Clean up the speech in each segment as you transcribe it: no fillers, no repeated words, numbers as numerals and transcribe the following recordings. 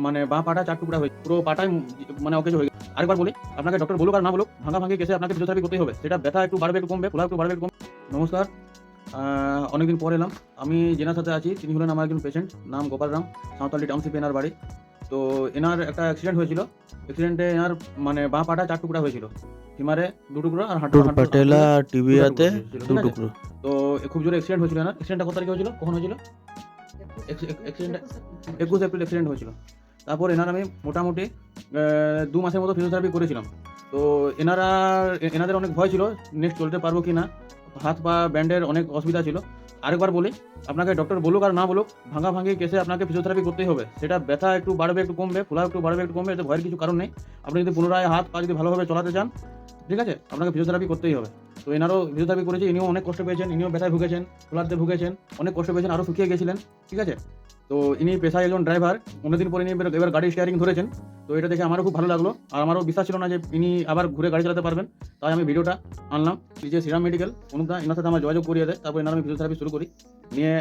মানে বাঁ পাটা ৪ টুকরা হয়ে পুরো পাটাই মানে অকেজো হয়ে গেছে। আরেকবার বলি, আপনাকে ডক্টর বলুক আর না বলুক, ভাঙাভাঙি কেসে আপনাকে ফিজিওথেরাপি করতেই হবে। সেটা ব্যথা একটু বাড়বে, একটু কমবে, ফোলা একটু বাড়বে, একটু কমবে। নমস্কার, অনেকদিন পর এলাম। আমি যেনার সাথে আছি তিনি হলেন আমার একজন পেশেন্ট, নাম গোপাল রাম, সাঁওতালি টাউনশিপে এনার বাড়ি। তো এনার একটা অ্যাক্সিডেন্ট হয়েছিল। অ্যাক্সিডেন্টে এনার মানে বাঁ পাটা ৪ টুকরা হয়েছিল। ফিমারে ২ টুকরো আর টুর পাটেলা টিবিয়াতে ঠিক দু আছে? টুকরো। তো খুব জোরে অ্যাক্সিডেন্ট হয়েছিল এনার। অ্যাক্সিডেন্টটা কত তারিখে হয়েছিল? কখন হয়েছিল? অ্যাক্সিডেন্টটা ২১ এপ্রিল অ্যাক্সিডেন্ট হয়েছিল। তারপর এনার আমি মোটামুটি ২ মাসের মতো ফিজিওথেরাপি করেছিলাম। তো এনাদের অনেক ভয় ছিল নেক্সট চলতে পারবো কি না, হাত পা ব্যান্ডের অনেক অসুবিধা ছিল। আরেকবার বলি, আপনাকে ডক্টর বলুক আর না বলুক, ভাঙাভাঙি কেসে আপনাকে ফিজিওথেরাপি করতেই হবে। সেটা ব্যথা একটু বাড়বে, একটু কমবে, ফোলা একটু বাড়বে, একটু কমবে, এতে ভয়ের কিছু কারণ নেই। আপনি যদি পুনরায় হাত পা যদি ভালোভাবে চলাতে চান, ঠিক আছে, আপনাকে ফিজিওথেরাপি করতেই হবে। তো এনারও ফিজিওথেরাপি করেছে, ইনিও অনেক কষ্ট পেয়েছেন, ইনিও ব্যথায় ভুগেছেন, ফোলাতে ভুগেছেন, অনেক কষ্ট পেয়েছেন, আরও শুকিয়ে গেছিলেন, ঠিক আছে। তো ইনি পেশায় একজন ড্রাইভার, অনেকদিন পরে ইনি এবার গাড়ি স্টিয়ারিং ধরেছেন। তো এটা দেখে আমারও খুব ভালো লাগলো, আর আমারও বিশ্বাস ছিল না যে ইনি আবার ঘুরে গাড়ি চালাতে পারবেন। তাই আমি ভিডিওটা আনলাম। যে শ্রীরাম মেডিকেল অনুপদা, এনার সাথে আমার যোগাযোগ করিয়ে দেয়। তারপর এনার আমি ফিজিওথেরাপি শুরু করি। নিয়ে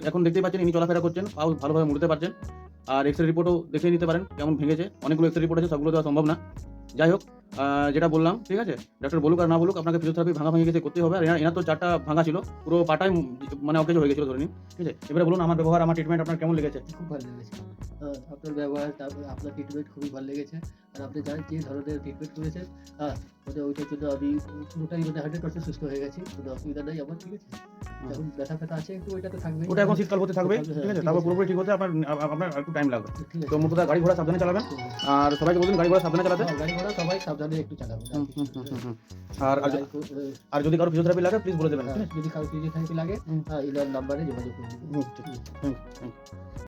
এখন দেখতেই পাচ্ছেন ইনি চলাফেরা করছেন, পাও ভালোভাবে মুড়তে পারছেন। আর এক্সরে রিপোর্টও দেখে নিতে পারেন কেমন ভেঙেছে। অনেকগুলো এক্সরে রিপোর্ট আছে, সবগুলো দেওয়া সম্ভব না। যাই হোক, যেটা বললাম, ঠিক আছে, ডক্টর বলুক আর না বলুক, আপনাকে ফিজিওথেরাপি ভাঙাভাঙি কেসে করতেই হবে। আর এনার তো ৪টা ভাঙা ছিল, পুরো পাটাই মানে অকেজো হয়ে গেছিল ধরে নিন, ঠিক আছে। এবারে বলুন, আমার ব্যবহার, আমার ট্রিটমেন্ট আপনার কেমন লেগেছে? খুব ভালো লেগেছে। আপনার ব্যবহার, তারপরে আপনার ট্রিটমেন্ট খুবই ভালো লেগেছে। আর আপনি যে ধরনের ট্রিটমেন্ট করেছেন, ওইটার জন্য আমি পুরোটাই 100% সুস্থ হয়ে গেছি। কোনো অসুবিধা নেই আমার, ঠিক আছে? এখন ব্যথা আছে একটু, ওইটা তো থাকবেই। ওটা এখন শীতকাল হতে থাকবে, শীতকাল, ঠিক আছে। ঠিক তারপর আছে। পুরোপুরি ঠিক হতে আপনার একটু টাইম লাগবে। ঠিক আছে। তো মুর্তদা গাড়ি ঘোড়া সাবধানে চালাবেন, হুম, হুম। আর সবাইকে বলুন গাড়ি ঘোড়া সাবধানে চালাতে। গাড়ি ঘোড়া সবাই সাবধানে একটু চালাবেন। আর আর যদি কারো ফিজিওথেরাপি লাগে প্লিজ বলে দেবেন, ঠিক আছে? যদি কারো ফিজিওথেরাপি লাগে, এনার নাম্বারে যোগাযোগ করুন। ঠিক আছে, থ্যাংক ইউ।